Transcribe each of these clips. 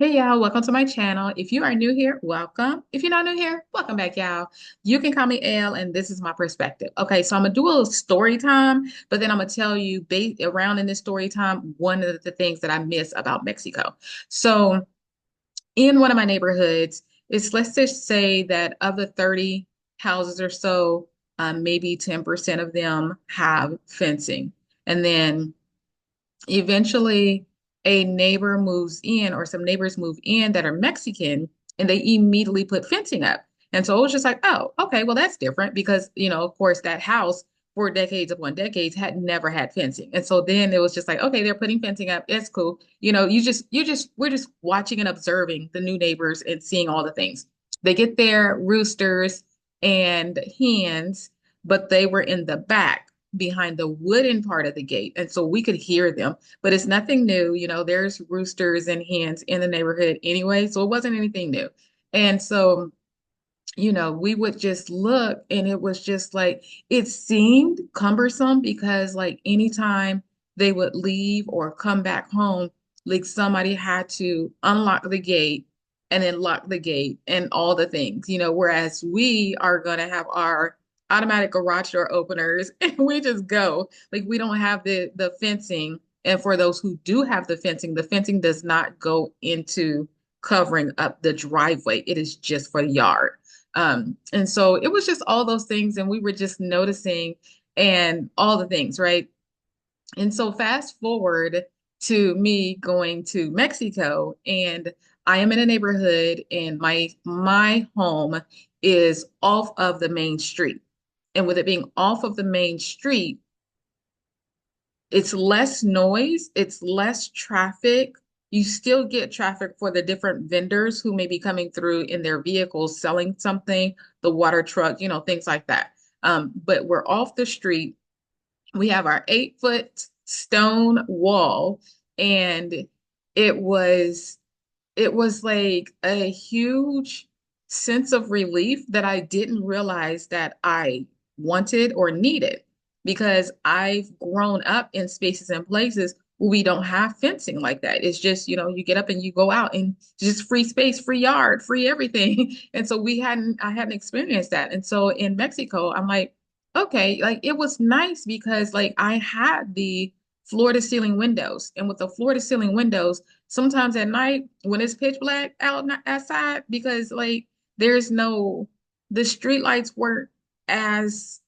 Hey y'all, welcome to my channel. If you are new here, welcome. If you're not new here, welcome back, y'all. You can call me Elle, and this is my perspective. Okay, so I'm gonna do a little story time, but then I'm gonna tell you around in this story time one of the things that I miss about Mexico. So in one of my neighborhoods, let's just say that of the 30 houses or so, maybe 10% of them have fencing. And then eventually, a neighbor moves in, or some neighbors move in that are Mexican, and they immediately put fencing up. And so it was just like, oh, okay, well, that's different because, of course, that house for decades upon decades had never had fencing. And so then it was just like, okay, they're putting fencing up. It's cool. We're just watching and observing the new neighbors and seeing all the things. They get their roosters and hens, but they were in the back behind the wooden part of the gate. And so we could hear them, but it's nothing new. There's roosters and hens in the neighborhood anyway. So it wasn't anything new. And so, we would just look and it was just like, it seemed cumbersome because like anytime they would leave or come back home, like somebody had to unlock the gate and then lock the gate and all the things, whereas we are going to have our automatic garage door openers and we just go. Like we don't have the fencing. And for those who do have the fencing does not go into covering up the driveway. It is just for the yard. And so it was just all those things, and we were just noticing and all the things, right? And so fast forward to me going to Mexico, and I am in a neighborhood, and my home is off of the main street. And with it being off of the main street, it's less noise, it's less traffic. You still get traffic for the different vendors who may be coming through in their vehicles selling something, the water truck, things like that. But we're off the street. We have our 8 foot stone wall, and it was it was like a huge sense of relief that I didn't realize that I wanted or needed because I've grown up in spaces and places where we don't have fencing like that. It's just, you get up and you go out and just free space, free yard, free everything. And so I hadn't experienced that. And so in Mexico, I'm like, okay, like it was nice because like I had the floor to ceiling windows. And with the floor to ceiling windows, sometimes at night when it's pitch black outside, because like there's no the street lights weren't as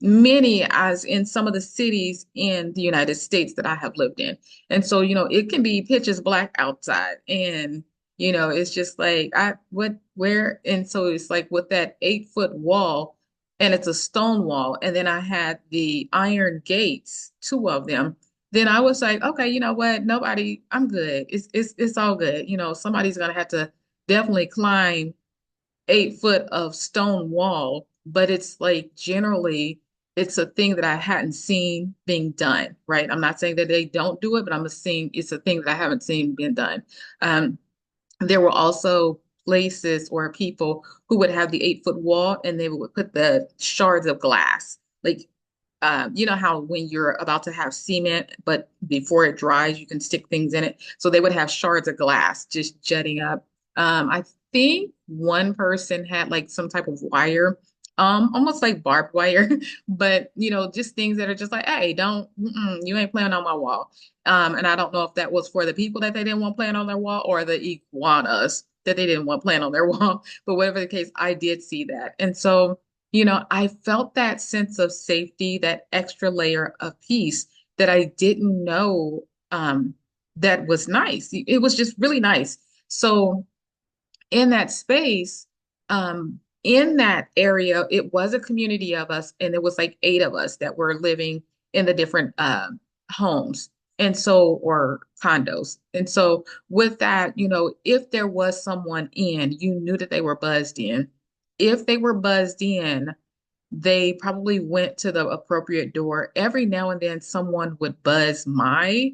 many as in some of the cities in the United States that I have lived in. And so, it can be pitch as black outside, and it's just like I what where and so it's like with that 8 foot wall, and it's a stone wall, and then I had the iron gates, two of them. Then I was like, okay, you know what? Nobody, I'm good. It's all good. Somebody's gonna have to definitely climb 8 foot of stone wall, but it's like generally it's a thing that I hadn't seen being done, right? I'm not saying that they don't do it, but I'm just saying it's a thing that I haven't seen being done. Um, there were also places or people who would have the 8 foot wall and they would put the shards of glass. Like, you know how when you're about to have cement, but before it dries, you can stick things in it. So they would have shards of glass just jutting up. I think one person had like some type of wire, almost like barbed wire, but just things that are just like, hey, you ain't playing on my wall. And I don't know if that was for the people that they didn't want playing on their wall or the iguanas that they didn't want playing on their wall. But whatever the case, I did see that. And so, I felt that sense of safety, that extra layer of peace that I didn't know that was nice. It was just really nice. So in that space, in that area, it was a community of us, and it was like 8 of us that were living in the different homes and so or condos. And so with that, if there was someone in, you knew that they were buzzed in. If they were buzzed in, they probably went to the appropriate door. Every now and then someone would buzz my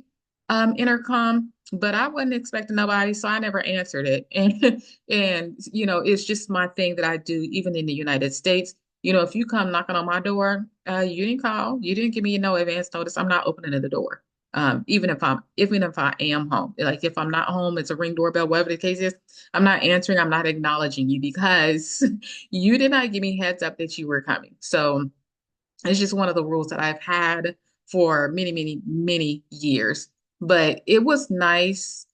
intercom, but I wasn't expecting nobody, so I never answered it. And it's just my thing that I do even in the United States. If you come knocking on my door, you didn't call, you didn't give me no advance notice, I'm not opening the door. even if I am home. Like if I'm not home, it's a ring doorbell, whatever the case is, I'm not answering, I'm not acknowledging you because you did not give me heads up that you were coming. So it's just one of the rules that I've had for many, many, many years. But it was nice.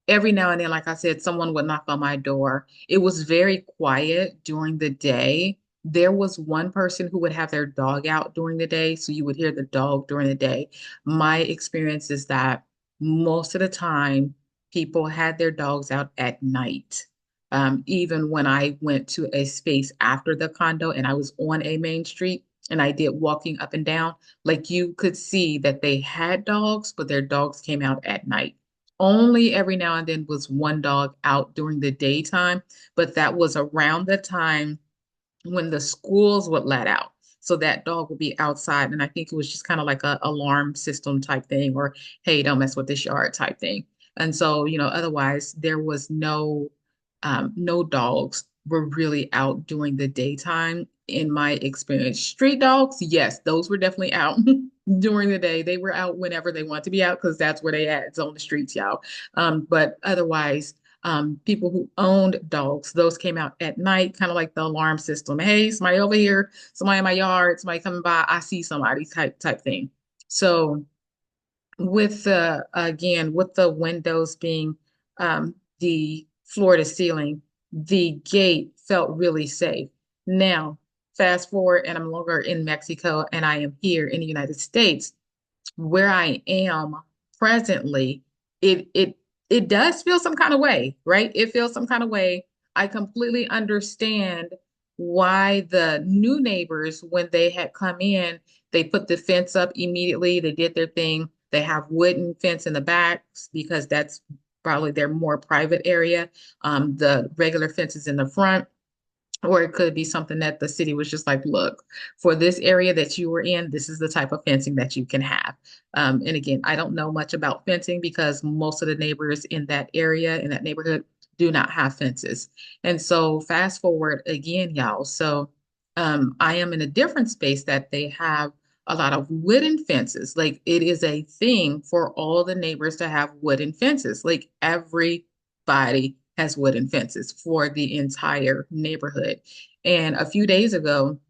Every now and then, like I said, someone would knock on my door. It was very quiet during the day. There was one person who would have their dog out during the day, so you would hear the dog during the day. My experience is that most of the time, people had their dogs out at night. Even when I went to a space after the condo and I was on a main street, and I did walking up and down, like you could see that they had dogs, but their dogs came out at night. Only every now and then was one dog out during the daytime, but that was around the time when the schools would let out. So that dog would be outside. And I think it was just kind of like a alarm system type thing, or hey, don't mess with this yard type thing. And so, otherwise there was no dogs were really out during the daytime in my experience. Street dogs, yes, those were definitely out during the day. They were out whenever they want to be out because that's where they at. It's on the streets, y'all. But otherwise, people who owned dogs, those came out at night, kind of like the alarm system. Hey, somebody over here, somebody in my yard, somebody coming by, I see somebody type thing. So with the again with the windows being the floor to ceiling, the gate felt really safe. Now, fast forward, and I'm no longer in Mexico, and I am here in the United States where I am presently, it does feel some kind of way, right? It feels some kind of way. I completely understand why the new neighbors, when they had come in, they put the fence up immediately. They did their thing. They have wooden fence in the back because that's probably their more private area. The regular fence is in the front. Or it could be something that the city was just like, look, for this area that you were in, this is the type of fencing that you can have. And again, I don't know much about fencing because most of the neighbors in that area, in that neighborhood, do not have fences. And so fast forward again, y'all. So I am in a different space that they have a lot of wooden fences. Like it is a thing for all the neighbors to have wooden fences. Like everybody has wooden fences for the entire neighborhood. And a few days ago,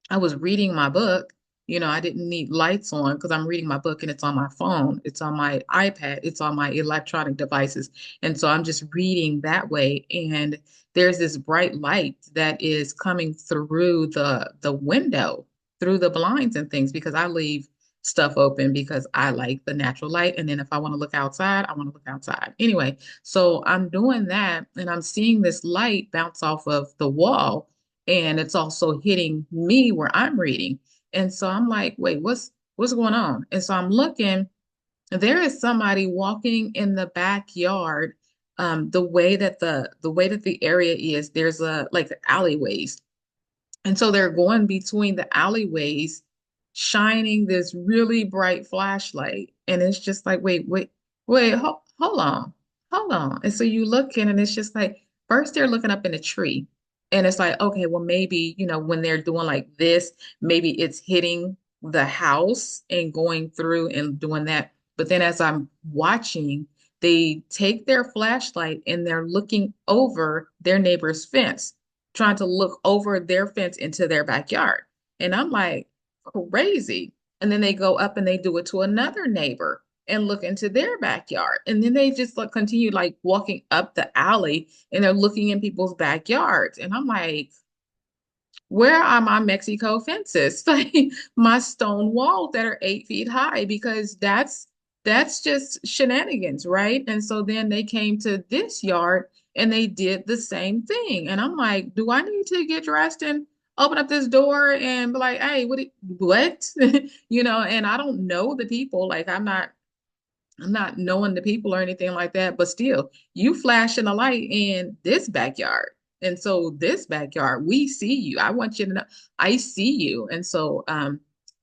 I was reading my book. I didn't need lights on because I'm reading my book and it's on my phone, it's on my iPad, it's on my electronic devices. And so I'm just reading that way. And there's this bright light that is coming through the window, through the blinds and things, because I leave stuff open because I like the natural light. And then if I want to look outside, I want to look outside. Anyway, so I'm doing that and I'm seeing this light bounce off of the wall and it's also hitting me where I'm reading. And so I'm like, wait, what's going on? And so I'm looking, there is somebody walking in the backyard. The way that the area is, there's a like alleyways. And so they're going between the alleyways, shining this really bright flashlight. And it's just like, wait, hold on, hold on. And so you look in, and it's just like, first they're looking up in a tree. And it's like, okay, well, maybe, when they're doing like this, maybe it's hitting the house and going through and doing that. But then as I'm watching, they take their flashlight and they're looking over their neighbor's fence, trying to look over their fence into their backyard. And I'm like, crazy. And then they go up and they do it to another neighbor and look into their backyard. And then they just like continue like walking up the alley and they're looking in people's backyards. And I'm like, where are my Mexico fences? Like my stone walls that are 8 feet high, because that's just shenanigans, right? And so then they came to this yard and they did the same thing. And I'm like, do I need to get dressed and open up this door and be like, hey, what? And I don't know the people. Like I'm not knowing the people or anything like that, but still, you flashing a light in this backyard. And so this backyard, we see you. I want you to know I see you. And so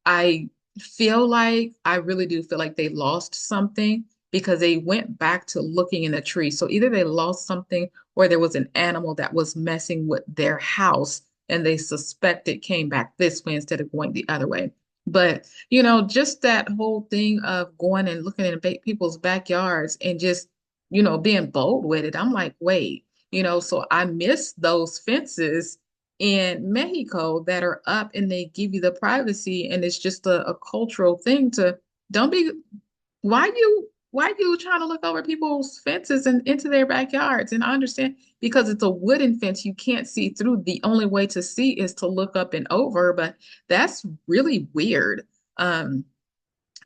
I I really do feel like they lost something because they went back to looking in the tree. So either they lost something or there was an animal that was messing with their house and they suspect it came back this way instead of going the other way. But, just that whole thing of going and looking in people's backyards and just, being bold with it. I'm like, wait, so I miss those fences in Mexico that are up and they give you the privacy. And it's just a cultural thing to don't be, why you trying to look over people's fences and into their backyards? And I understand because it's a wooden fence, you can't see through. The only way to see is to look up and over, but that's really weird. Um,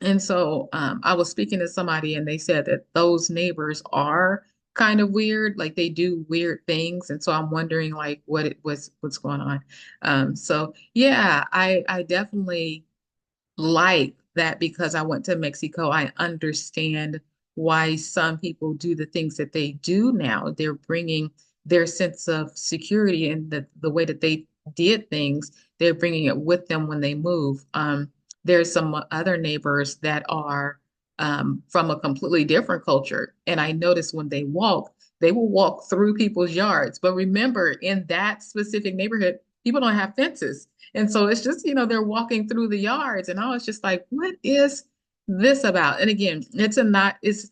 and so I was speaking to somebody and they said that those neighbors are kind of weird, like they do weird things. And so I'm wondering like what's going on. So yeah, I definitely like that because I went to Mexico. I understand why some people do the things that they do now. They're bringing their sense of security and the way that they did things, they're bringing it with them when they move. There's some other neighbors that are from a completely different culture. And I notice when they will walk through people's yards. But remember, in that specific neighborhood, people don't have fences. And so it's just, they're walking through the yards and I was just like, what is this about? And again, it's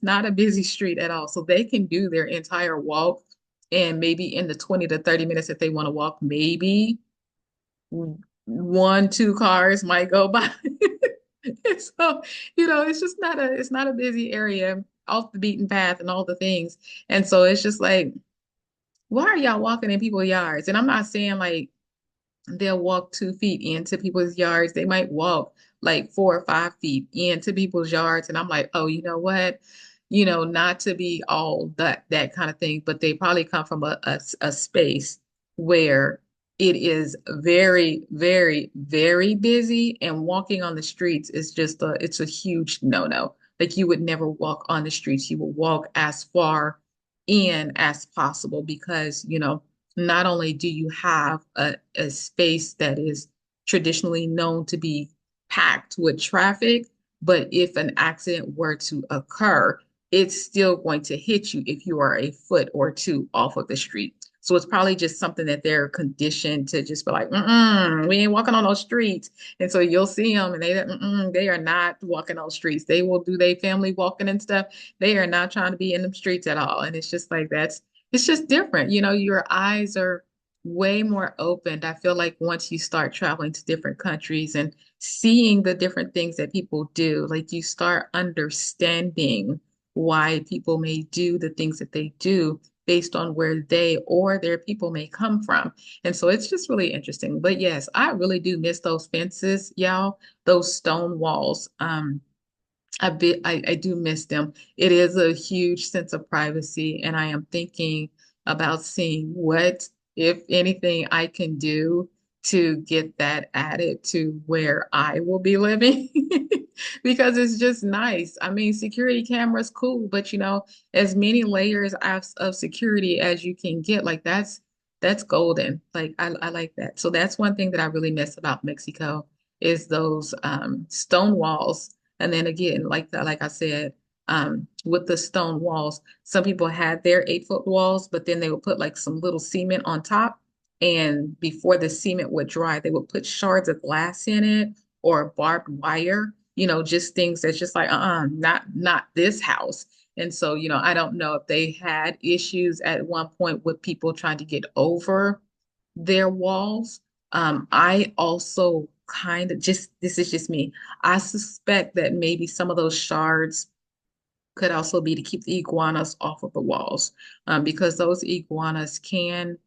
not a busy street at all. So they can do their entire walk and maybe in the 20 to 30 minutes that they want to walk, maybe one, two cars might go by. And so, it's not a busy area off the beaten path and all the things. And so it's just like, why are y'all walking in people's yards? And I'm not saying like they'll walk 2 feet into people's yards. They might walk like 4 or 5 feet into people's yards. And I'm like, oh, you know what? Not to be all that kind of thing, but they probably come from a space where it is very, very, very busy, and walking on the streets is just it's a huge no-no. Like you would never walk on the streets. You will walk as far in as possible because, not only do you have a space that is traditionally known to be packed with traffic, but if an accident were to occur, it's still going to hit you if you are a foot or two off of the street. So it's probably just something that they're conditioned to just be like, we ain't walking on those streets. And so you'll see them and they are not walking on streets. They will do their family walking and stuff. They are not trying to be in the streets at all. And it's just like it's just different. Your eyes are way more opened. I feel like once you start traveling to different countries and seeing the different things that people do, like you start understanding why people may do the things that they do based on where they or their people may come from. And so it's just really interesting. But yes, I really do miss those fences, y'all, those stone walls. I do miss them. It is a huge sense of privacy, and I am thinking about seeing what, if anything, I can do to get that added to where I will be living because it's just nice. I mean, security cameras, cool, but as many layers of security as you can get, like that's golden. Like I like that. So that's one thing that I really miss about Mexico is those stone walls and then again, like I said, with the stone walls, some people had their 8 foot walls, but then they would put like some little cement on top. And before the cement would dry, they would put shards of glass in it or barbed wire, just things that's just like, not this house. And so, I don't know if they had issues at one point with people trying to get over their walls. I also kind of just, this is just me. I suspect that maybe some of those shards could also be to keep the iguanas off of the walls, because those iguanas can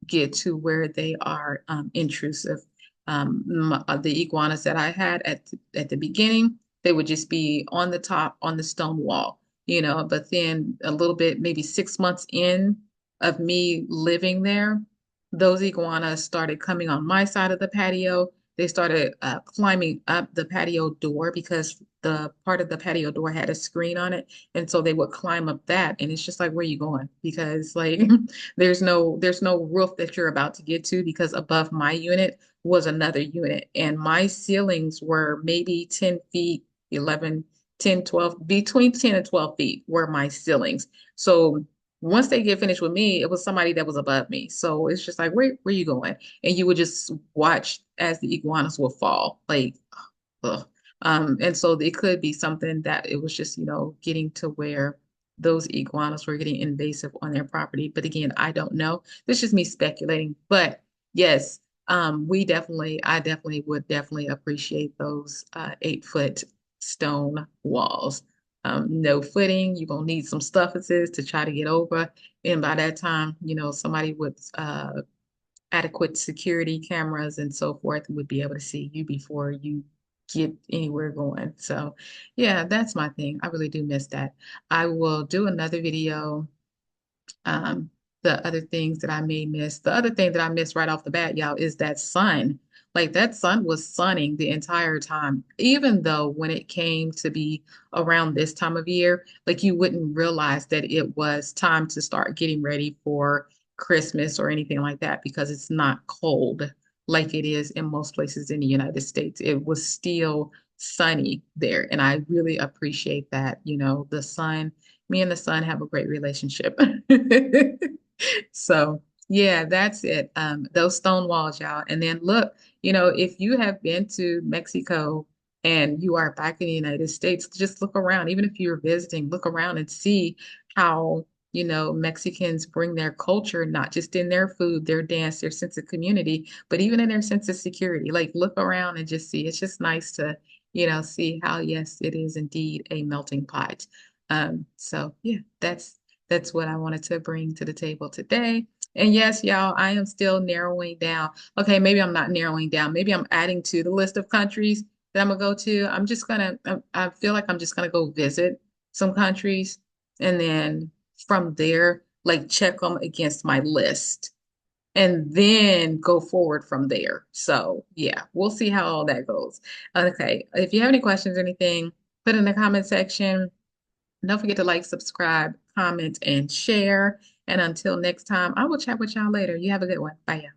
get to where they are intrusive. The iguanas that I had at the beginning, they would just be on the top on the stone wall, but then a little bit, maybe 6 months in of me living there, those iguanas started coming on my side of the patio. They started climbing up the patio door because the part of the patio door had a screen on it. And so they would climb up that. And it's just like, where are you going? Because like there's no roof that you're about to get to because above my unit was another unit. And my ceilings were maybe 10 feet, 11, 10, 12, between 10 and 12 feet were my ceilings. So once they get finished with me, it was somebody that was above me. So it's just like, where are you going? And you would just watch as the iguanas will fall. Like Ugh. And so it could be something that it was just, getting to where those iguanas were getting invasive on their property. But again, I don't know. This is just me speculating. But yes, I definitely would definitely appreciate those 8 foot stone walls. No footing. You're gonna need some stuffuses to try to get over. And by that time, somebody with adequate security cameras and so forth would be able to see you before you get anywhere going. So, yeah, that's my thing. I really do miss that. I will do another video. Um, the other things that I may miss, the other thing that I missed right off the bat, y'all, is that sun. Like that sun was sunning the entire time, even though when it came to be around this time of year, like you wouldn't realize that it was time to start getting ready for Christmas or anything like that because it's not cold like it is in most places in the United States. It was still sunny there, and I really appreciate that. The sun, me and the sun have a great relationship. So yeah, that's it. Those stone walls, y'all. And then look, if you have been to Mexico and you are back in the United States, just look around. Even if you're visiting, look around and see how, Mexicans bring their culture, not just in their food, their dance, their sense of community, but even in their sense of security. Like look around and just see. It's just nice to, see how, yes, it is indeed a melting pot. So yeah, that's what I wanted to bring to the table today. And yes, y'all, I am still narrowing down. Okay, maybe I'm not narrowing down. Maybe I'm adding to the list of countries that I'm gonna go to. I feel like I'm just gonna go visit some countries and then from there, like check them against my list and then go forward from there. So yeah, we'll see how all that goes. Okay, if you have any questions or anything, put in the comment section. Don't forget to like, subscribe, comment, and share. And until next time, I will chat with y'all later. You have a good one. Bye, y'all.